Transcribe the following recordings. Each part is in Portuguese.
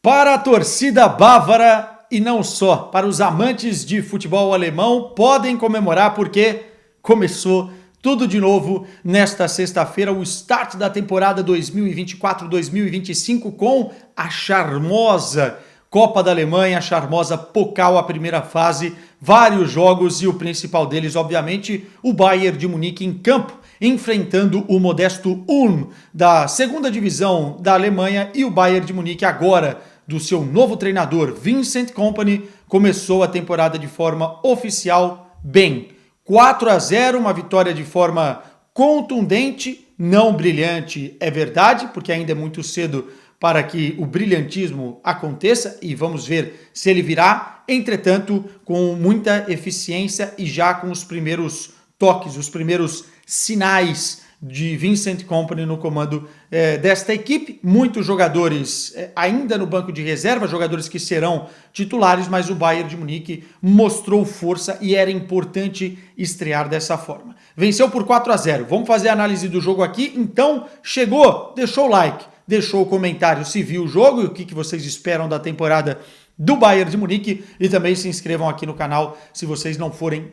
Para a torcida bávara e não só, para os amantes de futebol alemão, podem comemorar porque começou tudo de novo nesta sexta-feira, o start da temporada 2024-2025 com a charmosa Copa da Alemanha, a charmosa Pokal, a primeira fase, vários jogos e o principal deles, obviamente, o Bayern de Munique em campo, enfrentando o modesto Ulm da segunda divisão da Alemanha, e o Bayern de Munique agora do seu novo treinador Vincent Kompany começou a temporada de forma oficial bem. 4-0, uma vitória de forma contundente, não brilhante, é verdade, porque ainda é muito cedo para que o brilhantismo aconteça e vamos ver se ele virá, entretanto, com muita eficiência e já com os primeiros toques, os primeiros sinais de Vincent Kompany no comando desta equipe. Muitos jogadores ainda no banco de reserva, jogadores que serão titulares, mas o Bayern de Munique mostrou força e era importante estrear dessa forma. Venceu por 4-0. Vamos fazer a análise do jogo aqui. Então, chegou, deixou o like, deixou o comentário se viu o jogo e o que vocês esperam da temporada do Bayern de Munique e também se inscrevam aqui no canal se vocês não forem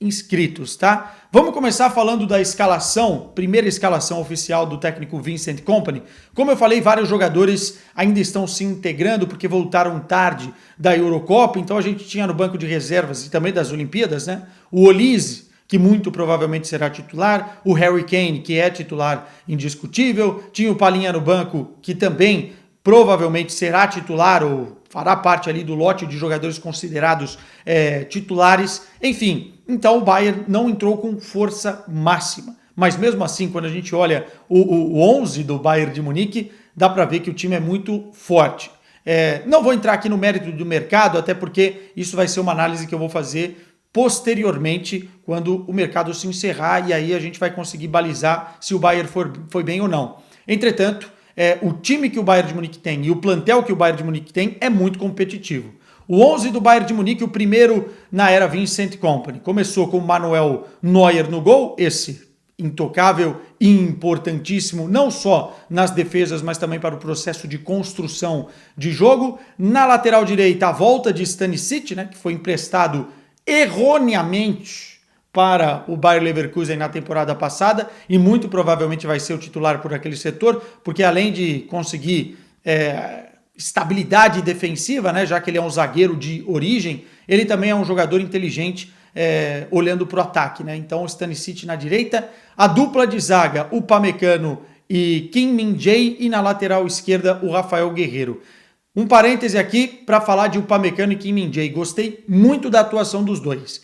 inscritos, tá? Vamos começar falando da escalação, primeira escalação oficial do técnico Vincent Kompany. Como eu falei, vários jogadores ainda estão se integrando porque voltaram tarde da Eurocopa, então a gente tinha no banco de reservas e também das Olimpíadas, né? O Olise, que muito provavelmente será titular, o Harry Kane, que é titular indiscutível, tinha o Palhinha no banco, que também provavelmente será titular ou fará parte ali do lote de jogadores considerados titulares, enfim. Então o Bayern não entrou com força máxima, mas mesmo assim, quando a gente olha o 11 do Bayern de Munique, dá para ver que o time é muito forte. Não vou entrar aqui no mérito do mercado, até porque isso vai ser uma análise que eu vou fazer posteriormente, quando o mercado se encerrar, e aí a gente vai conseguir balizar se o Bayern foi bem ou não. Entretanto, o time que o Bayern de Munique tem e o plantel que o Bayern de Munique tem é muito competitivo. O 11 do Bayern de Munique, o primeiro na era Vincent Kompany, começou com o Manuel Neuer no gol, esse intocável e importantíssimo, não só nas defesas, mas também para o processo de construção de jogo. Na lateral direita, a volta de Stanisic, né, que foi emprestado erroneamente para o Bayer Leverkusen na temporada passada e muito provavelmente vai ser o titular por aquele setor, porque além de conseguir estabilidade defensiva, né, já que ele é um zagueiro de origem, ele também é um jogador inteligente olhando para o ataque, né? Então o Stanisic na direita, a dupla de zaga, o Upamecano e Kim Min-jae, e na lateral esquerda o Rafael Guerreiro. Um parêntese aqui para falar de Upamecano e Kim Min-jae. Gostei muito da atuação dos dois.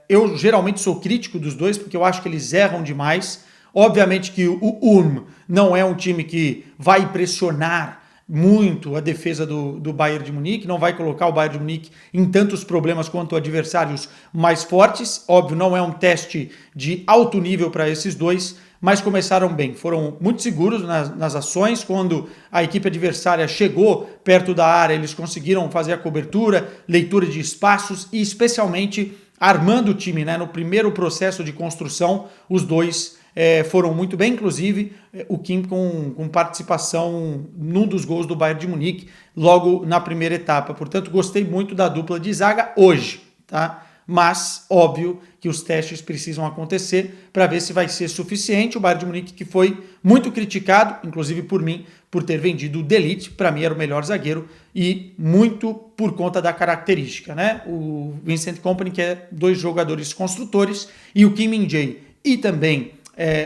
Eu geralmente sou crítico dos dois porque eu acho que eles erram demais. Obviamente que o Ulm não é um time que vai pressionar muito a defesa do Bayern de Munique, não vai colocar o Bayern de Munique em tantos problemas quanto adversários mais fortes. Óbvio, não é um teste de alto nível para esses dois, mas começaram bem, foram muito seguros nas ações. Quando a equipe adversária chegou perto da área, eles conseguiram fazer a cobertura, leitura de espaços e especialmente armando o time, né? No primeiro processo de construção, os dois foram muito bem, inclusive o Kim com participação num dos gols do Bayern de Munique, logo na primeira etapa. Portanto, gostei muito da dupla de zaga hoje, tá? Mas, óbvio que os testes precisam acontecer para ver se vai ser suficiente. O Bayern de Munique, que foi muito criticado, inclusive por mim, por ter vendido o De Ligt, para mim era o melhor zagueiro, e muito por conta da característica, né? O Vincent Kompany, que é dois jogadores construtores, e o Kim Min-jae e também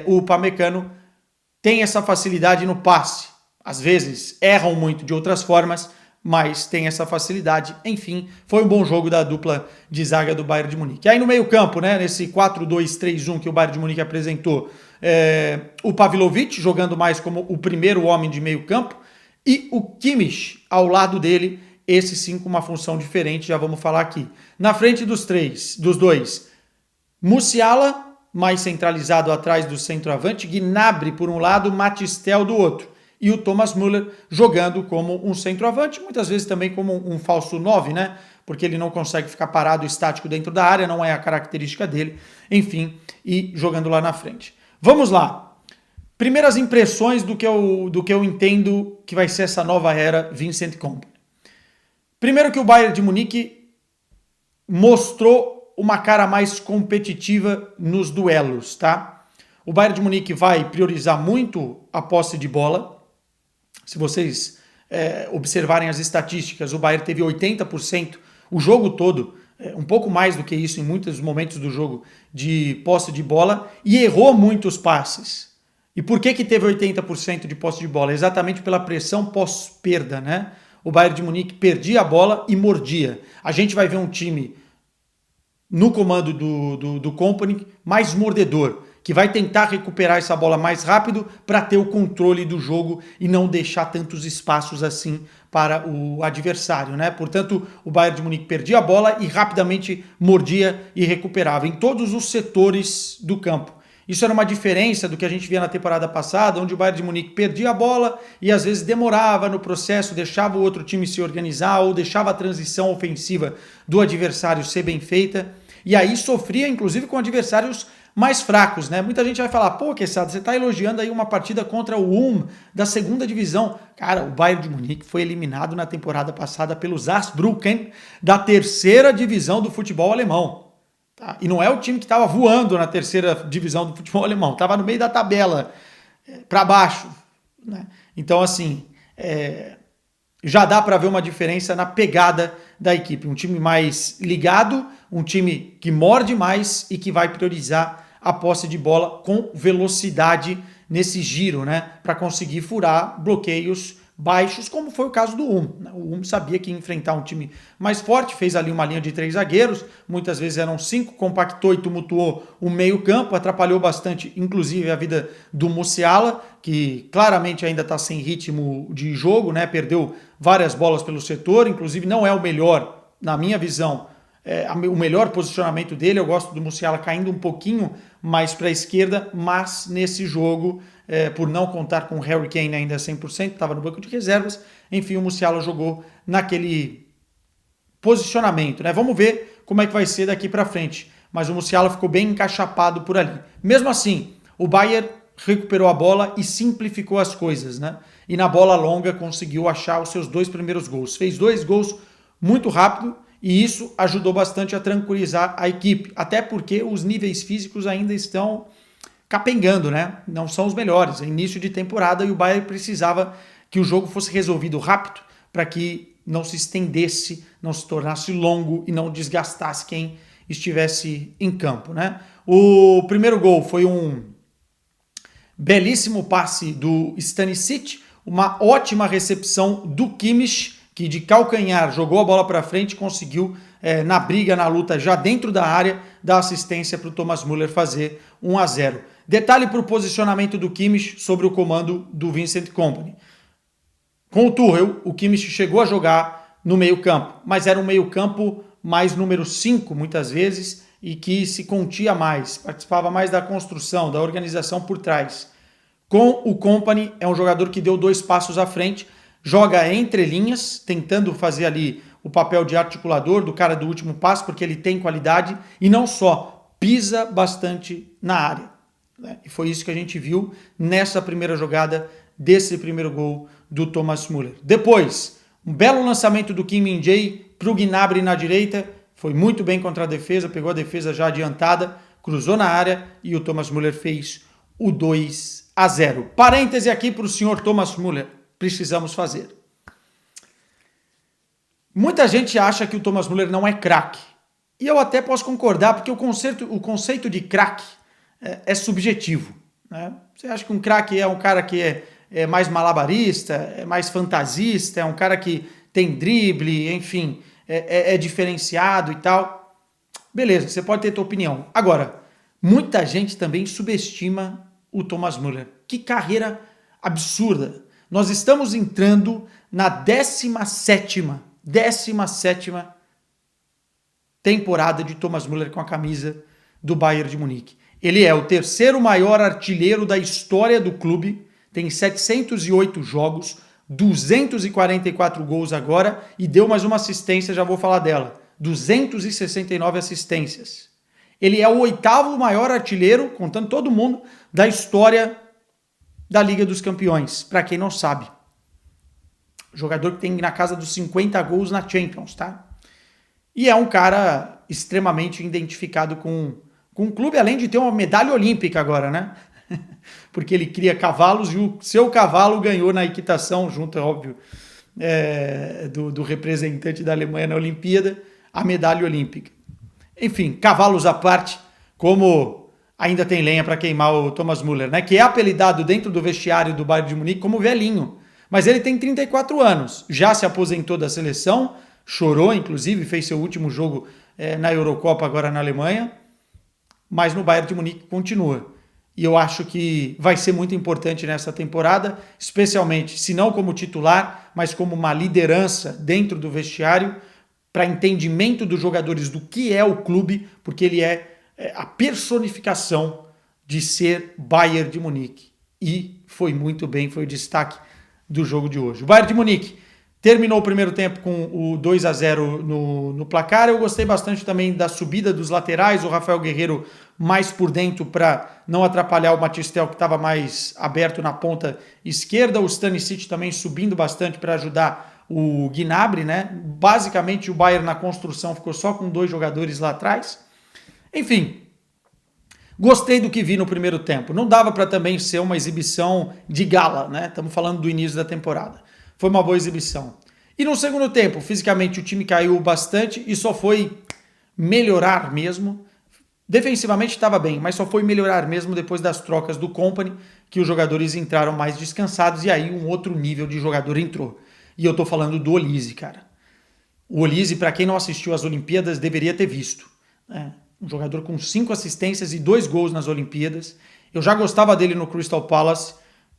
o Upamecano tem essa facilidade no passe. Às vezes erram muito de outras formas, mas tem essa facilidade. Enfim, foi um bom jogo da dupla de zaga do Bayern de Munique. Aí no meio-campo, né, nesse 4-2-3-1 que o Bayern de Munique apresentou, o Pavlovic jogando mais como o primeiro homem de meio-campo e o Kimmich ao lado dele, esse sim com uma função diferente, já vamos falar aqui. Na frente dos dois, Musiala mais centralizado atrás do centroavante, Gnabry por um lado, Matistel do outro. E o Thomas Müller jogando como um centroavante, muitas vezes também como um falso 9, né? Porque ele não consegue ficar parado estático dentro da área, não é a característica dele. Enfim, e jogando lá na frente. Vamos lá. Primeiras impressões do que eu entendo que vai ser essa nova era Vincent Kompany. Primeiro que o Bayern de Munique mostrou uma cara mais competitiva nos duelos, tá? O Bayern de Munique vai priorizar muito a posse de bola. Se vocês observarem as estatísticas, o Bayern teve 80% o jogo todo, um pouco mais do que isso em muitos momentos do jogo, de posse de bola, e errou muitos passes. E por que teve 80% de posse de bola? Exatamente pela pressão pós-perda, né? O Bayern de Munique perdia a bola e mordia. A gente vai ver um time no comando do Kompany mais mordedor, que vai tentar recuperar essa bola mais rápido para ter o controle do jogo e não deixar tantos espaços assim para o adversário, né? Portanto, o Bayern de Munique perdia a bola e rapidamente mordia e recuperava em todos os setores do campo. Isso era uma diferença do que a gente via na temporada passada, onde o Bayern de Munique perdia a bola e às vezes demorava no processo, deixava o outro time se organizar ou deixava a transição ofensiva do adversário ser bem feita. E aí sofria, inclusive, com adversários mais fracos, né? Muita gente vai falar, pô, Quesada, você está elogiando aí uma partida contra o Ulm da segunda divisão. Cara, o Bayern de Munique foi eliminado na temporada passada pelo Saarbrücken da terceira divisão do futebol alemão. Tá? E não é o time que estava voando na terceira divisão do futebol alemão, estava no meio da tabela, para baixo. Né? Então, assim, já dá para ver uma diferença na pegada da equipe. Um time mais ligado, um time que morde mais e que vai priorizar a posse de bola com velocidade nesse giro, né? Para conseguir furar bloqueios baixos, como foi o caso do Ulm. O Ulm sabia que ia enfrentar um time mais forte, fez ali uma linha de 3 zagueiros, muitas vezes eram 5, compactou e tumultuou o meio-campo, atrapalhou bastante, inclusive, a vida do Musiala, que claramente ainda está sem ritmo de jogo, né? Perdeu várias bolas pelo setor, inclusive não é o melhor, na minha visão, o melhor posicionamento dele. Eu gosto do Musiala caindo um pouquinho mais para a esquerda, mas nesse jogo, por não contar com o Harry Kane ainda 100%, estava no banco de reservas, enfim, o Musiala jogou naquele posicionamento, né? Vamos ver como é que vai ser daqui para frente, mas o Musiala ficou bem encaixapado por ali. Mesmo assim, o Bayern recuperou a bola e simplificou as coisas, né? E na bola longa conseguiu achar os seus 2 primeiros gols. Fez 2 gols muito rápido, e isso ajudou bastante a tranquilizar a equipe, até porque os níveis físicos ainda estão capengando, né? Não são os melhores, é início de temporada e o Bayern precisava que o jogo fosse resolvido rápido para que não se estendesse, não se tornasse longo e não desgastasse quem estivesse em campo, né? O primeiro gol foi um belíssimo passe do Stanisic, uma ótima recepção do Kimmich, que de calcanhar jogou a bola para frente e conseguiu, na briga, na luta, já dentro da área, dar assistência para o Thomas Müller fazer 1-0. Detalhe para o posicionamento do Kimmich sobre o comando do Vincent Kompany. Com o Tuchel, o Kimmich chegou a jogar no meio-campo, mas era um meio-campo mais número 5, muitas vezes, e que se contia mais, participava mais da construção, da organização por trás. Com o Kompany, é um jogador que deu 2 passos à frente, joga entre linhas, tentando fazer ali o papel de articulador do cara do último passo, porque ele tem qualidade, e não só, pisa bastante na área. Né? E foi isso que a gente viu nessa primeira jogada desse primeiro gol do Thomas Müller. Depois, um belo lançamento do Kim Min-jae para o Gnabry na direita, foi muito bem contra a defesa, pegou a defesa já adiantada, cruzou na área e o Thomas Müller fez o 2-0. Parêntese aqui para o senhor Thomas Müller. Precisamos fazer. Muita gente acha que o Thomas Müller não é craque. E eu até posso concordar, porque o conceito de craque é subjetivo. Né? Você acha que um craque é um cara que é mais malabarista, é mais fantasista, é um cara que tem drible, enfim, é diferenciado e tal. Beleza, você pode ter tua opinião. Agora, muita gente também subestima o Thomas Müller. Que carreira absurda. Nós estamos entrando na 17ª temporada de Thomas Müller com a camisa do Bayern de Munique. Ele é o 3º maior artilheiro da história do clube, tem 708 jogos, 244 gols agora e deu mais uma assistência, já vou falar dela, 269 assistências. Ele é o 8º maior artilheiro, contando todo mundo, da história da Liga dos Campeões, para quem não sabe. Jogador que tem na casa dos 50 gols na Champions, tá? E é um cara extremamente identificado com o clube, além de ter uma medalha olímpica agora, né? Porque ele cria cavalos e o seu cavalo ganhou na equitação, junto, é óbvio, do representante da Alemanha na Olimpíada, a medalha olímpica. Enfim, cavalos à parte, como ainda tem lenha para queimar o Thomas Müller, né? Que é apelidado dentro do vestiário do Bayern de Munique como velhinho. Mas ele tem 34 anos, já se aposentou da seleção, chorou, inclusive, fez seu último jogo na Eurocopa agora na Alemanha, mas no Bayern de Munique continua. E eu acho que vai ser muito importante nessa temporada, especialmente, se não como titular, mas como uma liderança dentro do vestiário, para entendimento dos jogadores do que é o clube, porque ele é a personificação de ser Bayern de Munique. E foi muito bem, foi o destaque do jogo de hoje. O Bayern de Munique terminou o primeiro tempo com o 2-0 no placar. Eu gostei bastante também da subida dos laterais, o Rafael Guerreiro mais por dentro para não atrapalhar o Matistel, que estava mais aberto na ponta esquerda. O Stanisic também subindo bastante para ajudar o Gnabry, né? Basicamente o Bayern na construção ficou só com 2 jogadores lá atrás. Enfim, gostei do que vi no primeiro tempo. Não dava para também ser uma exibição de gala, né? Estamos falando do início da temporada. Foi uma boa exibição. E no segundo tempo, fisicamente o time caiu bastante e só foi melhorar mesmo. Defensivamente estava bem, mas só foi melhorar mesmo depois das trocas do Kompany, que os jogadores entraram mais descansados e aí um outro nível de jogador entrou. E eu tô falando do Olise, cara. O Olise, para quem não assistiu às Olimpíadas, deveria ter visto, né? Um jogador com 5 assistências e 2 gols nas Olimpíadas. Eu já gostava dele no Crystal Palace.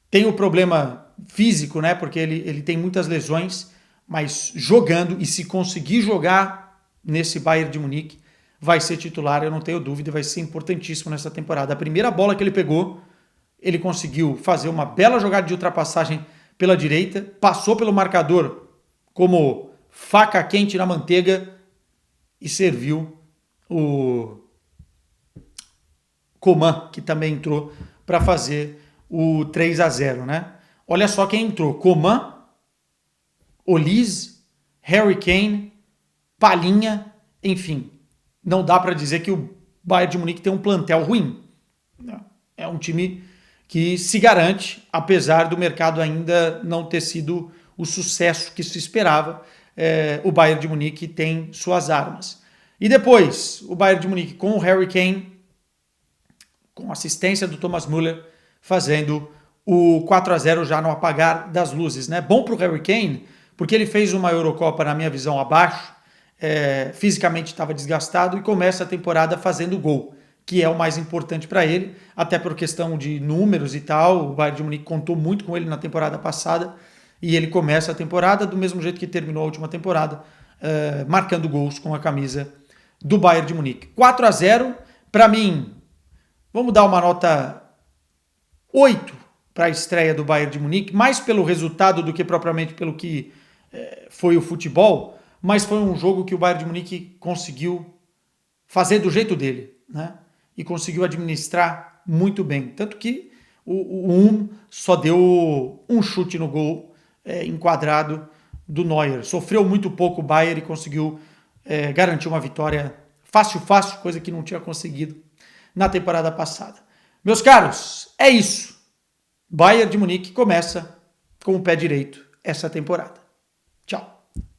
Tem o problema físico, né? Porque ele tem muitas lesões, mas jogando, e se conseguir jogar nesse Bayern de Munique, vai ser titular, eu não tenho dúvida, vai ser importantíssimo nessa temporada. A primeira bola que ele pegou, ele conseguiu fazer uma bela jogada de ultrapassagem pela direita, passou pelo marcador como faca quente na manteiga e serviu o Coman, que também entrou para fazer o 3-0, né? Olha só quem entrou: Coman, Olise, Harry Kane, Palhinha, enfim. Não dá para dizer que o Bayern de Munique tem um plantel ruim. É um time que se garante, apesar do mercado ainda não ter sido o sucesso que se esperava. O Bayern de Munique tem suas armas. E depois, o Bayern de Munique com o Harry Kane, com assistência do Thomas Müller, fazendo o 4-0 já no apagar das luzes, né? Bom para o Harry Kane, porque ele fez uma Eurocopa, na minha visão, abaixo, fisicamente estava desgastado e começa a temporada fazendo gol, que é o mais importante para ele, até por questão de números e tal. O Bayern de Munique contou muito com ele na temporada passada e ele começa a temporada do mesmo jeito que terminou a última temporada, marcando gols com a camisa do Bayern de Munique. 4-0, para mim, vamos dar uma nota 8 para a estreia do Bayern de Munique, mais pelo resultado do que propriamente pelo que foi o futebol, mas foi um jogo que o Bayern de Munique conseguiu fazer do jeito dele, né? E conseguiu administrar muito bem. Tanto que o só deu um chute no gol enquadrado do Neuer. Sofreu muito pouco o Bayern e conseguiu garantir uma vitória fácil, coisa que não tinha conseguido na temporada passada. Meus caros, é isso. Bayern de Munique começa com o pé direito essa temporada. Tchau.